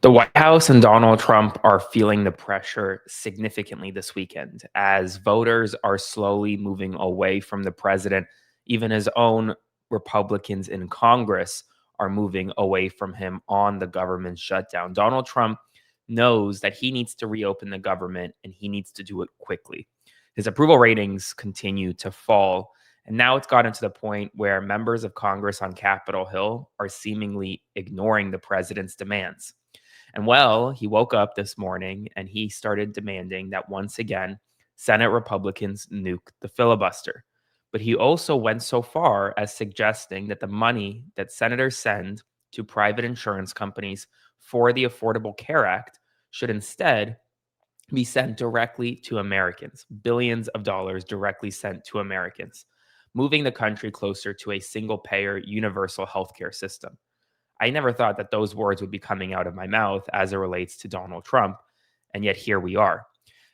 The White House and Donald Trump are feeling the pressure significantly this weekend as voters are slowly moving away from the president. Even his own Republicans in Congress are moving away from him on the government shutdown. Donald Trump knows that he needs to reopen the government and he needs to do it quickly. His approval ratings continue to fall. And now it's gotten to the point where members of Congress on Capitol Hill are seemingly ignoring the president's demands. And well, he woke up this morning and he started demanding that once again, Senate Republicans nuke the filibuster. But he also went so far as suggesting that the money that senators send to private insurance companies for the Affordable Care Act should instead be sent directly to Americans, billions of dollars directly sent to Americans, moving the country closer to a single payer universal healthcare system. I never thought that those words would be coming out of my mouth as it relates to Donald Trump. And yet here we are.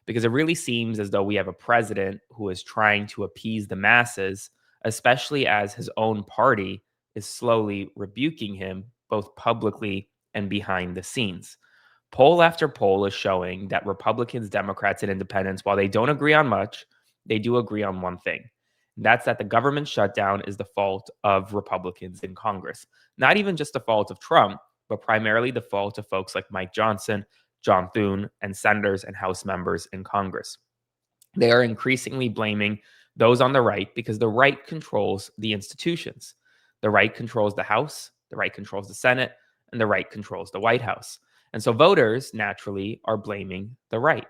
Because it really seems as though we have a president who is trying to appease the masses, especially as his own party is slowly rebuking him, both publicly and behind the scenes. Poll after poll is showing that Republicans, Democrats, and independents, while they don't agree on much, they do agree on one thing. And that's that the government shutdown is the fault of Republicans in Congress. Not even just the fault of Trump, but primarily the fault of folks like Mike Johnson, John Thune, and senators and House members in Congress. They are increasingly blaming those on the right because the right controls the institutions. The right controls the House, the right controls the Senate, and the right controls the White House. And so voters naturally are blaming the right.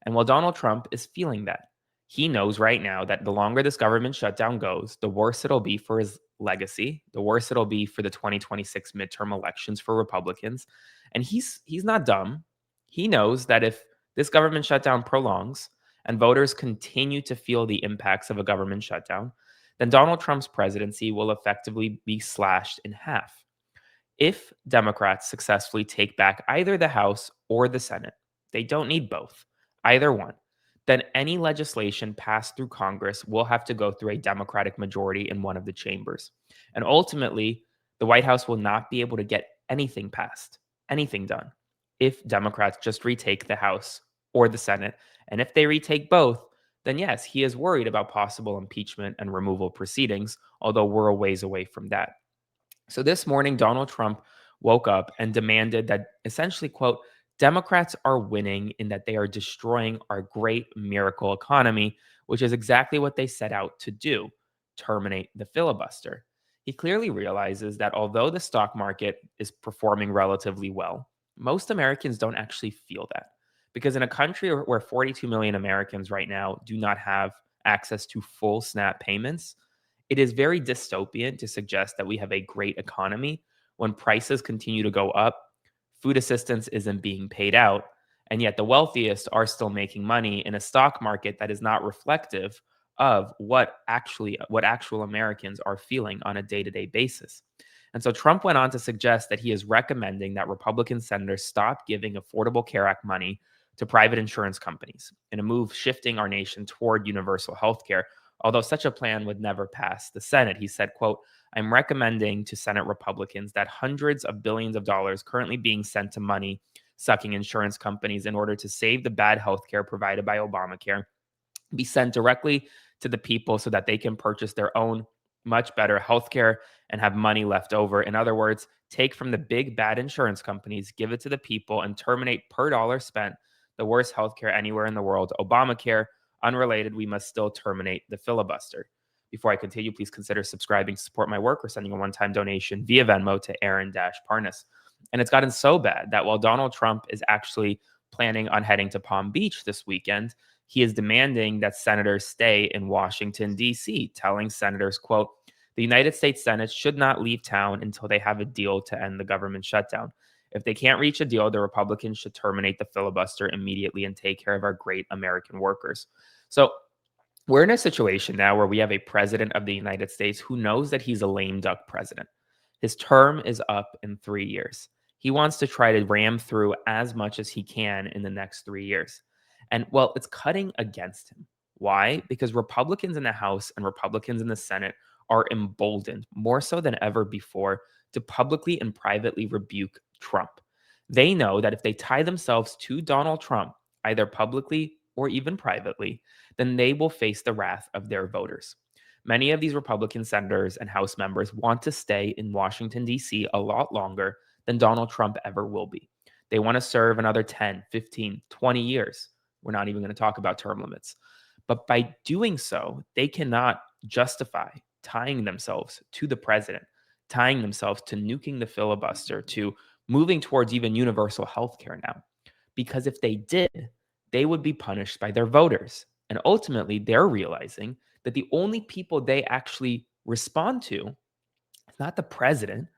And while Donald Trump is feeling that, he knows right now that the longer this government shutdown goes, the worse it'll be for his legacy, the worse it'll be for the 2026 midterm elections for Republicans. And he's not dumb. He knows that if this government shutdown prolongs and voters continue to feel the impacts of a government shutdown, then Donald Trump's presidency will effectively be slashed in half. If Democrats successfully take back either the House or the Senate, they don't need both, either one, then any legislation passed through Congress will have to go through a Democratic majority in one of the chambers. And ultimately, the White House will not be able to get anything passed, anything done, if Democrats just retake the House or the Senate. And if they retake both, then yes, he is worried about possible impeachment and removal proceedings, although we're a ways away from that. So this morning, Donald Trump woke up and demanded that essentially, quote, Democrats are winning in that they are destroying our great miracle economy, which is exactly what they set out to do, terminate the filibuster. He clearly realizes that although the stock market is performing relatively well, most Americans don't actually feel that. Because in a country where 42 million Americans right now do not have access to full SNAP payments, it is very dystopian to suggest that we have a great economy when prices continue to go up, food assistance isn't being paid out, and yet the wealthiest are still making money in a stock market that is not reflective of what actual Americans are feeling on a day-to-day basis. And so Trump went on to suggest that he is recommending that Republican senators stop giving Affordable Care Act money to private insurance companies in a move shifting our nation toward universal health care. Although such a plan would never pass the Senate, he said, quote, I'm recommending to Senate Republicans that hundreds of billions of dollars currently being sent to money sucking insurance companies in order to save the bad health care provided by Obamacare be sent directly to the people so that they can purchase their own much better healthcare and have money left over. In other words, take from the big bad insurance companies, give it to the people, and terminate per dollar spent the worst healthcare anywhere in the world. Obamacare, unrelated, we must still terminate the filibuster. Before I continue, please consider subscribing to support my work or sending a one-time donation via Venmo to Aaron-Parnas. And it's gotten so bad that while Donald Trump is actually planning on heading to Palm Beach this weekend, he is demanding that senators stay in Washington, D.C., telling senators, quote, the United States Senate should not leave town until they have a deal to end the government shutdown. If they can't reach a deal, the Republicans should terminate the filibuster immediately and take care of our great American workers. So we're in a situation now where we have a president of the United States who knows that he's a lame duck president. His term is up in 3 years. He wants to try to ram through as much as he can in the next 3 years. And well, it's cutting against him. Why? Because Republicans in the House and Republicans in the Senate are emboldened more so than ever before to publicly and privately rebuke Trump. They know that if they tie themselves to Donald Trump, either publicly or even privately, then they will face the wrath of their voters. Many of these Republican senators and House members want to stay in Washington, D.C. a lot longer than Donald Trump ever will be. They want to serve another 10, 15, 20 years. We're not even going to talk about term limits. But by doing so, they cannot justify tying themselves to the president, tying themselves to nuking the filibuster, to moving towards even universal health care now. Because if they did, they would be punished by their voters. And ultimately, they're realizing that the only people they actually respond to is not the president,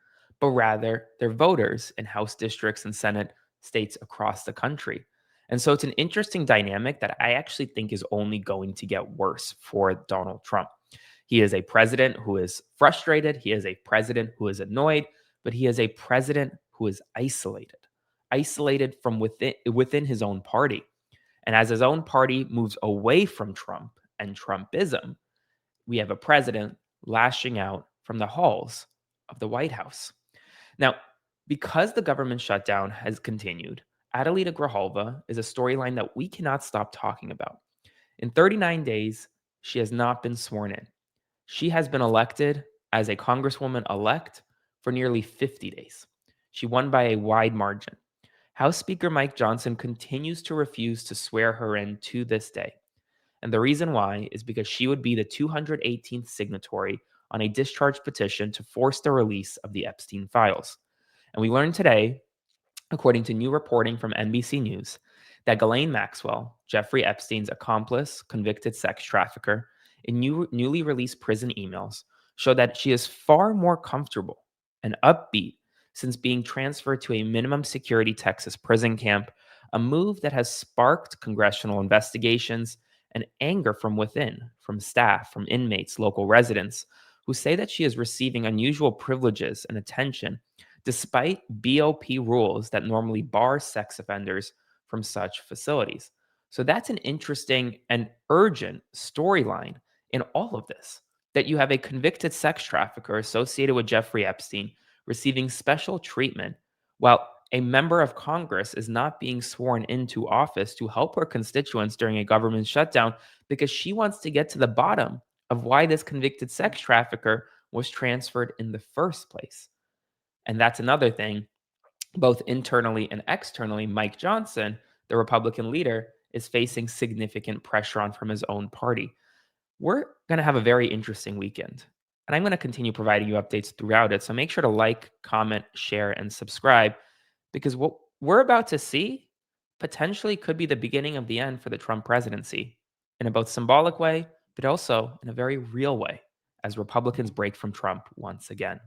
but rather their voters in House districts and Senate states across the country. And so it's an interesting dynamic that I actually think is only going to get worse for Donald Trump. He is a president who is frustrated. He is a president who is annoyed, but he is a president who is isolated from within his own party. And as his own party moves away from Trump and Trumpism, we have a president lashing out from the halls of the White House. Now, because the government shutdown has continued, Adelita Grijalva is a storyline that we cannot stop talking about. In 39 days, she has not been sworn in. She has been elected as a Congresswoman elect for nearly 50 days. She won by a wide margin. House Speaker Mike Johnson continues to refuse to swear her in to this day. And the reason why is because she would be the 218th signatory on a discharge petition to force the release of the Epstein files. And we learned today, according to new reporting from NBC News, that Ghislaine Maxwell, Jeffrey Epstein's accomplice, convicted sex trafficker, in newly released prison emails show that she is far more comfortable and upbeat since being transferred to a minimum security Texas prison camp, a move that has sparked congressional investigations and anger from within, from staff, from inmates, local residents, who say that she is receiving unusual privileges and attention despite BOP rules that normally bar sex offenders from such facilities. So that's an interesting and urgent storyline in all of this, that you have a convicted sex trafficker associated with Jeffrey Epstein receiving special treatment while a member of Congress is not being sworn into office to help her constituents during a government shutdown because she wants to get to the bottom of why this convicted sex trafficker was transferred in the first place. And that's another thing, both internally and externally. Mike Johnson, the Republican leader, is facing significant pressure on from his own party. We're going to have a very interesting weekend. And I'm going to continue providing you updates throughout it. So make sure to like, comment, share, and subscribe because what we're about to see potentially could be the beginning of the end for the Trump presidency in a both symbolic way, but also in a very real way as Republicans break from Trump once again.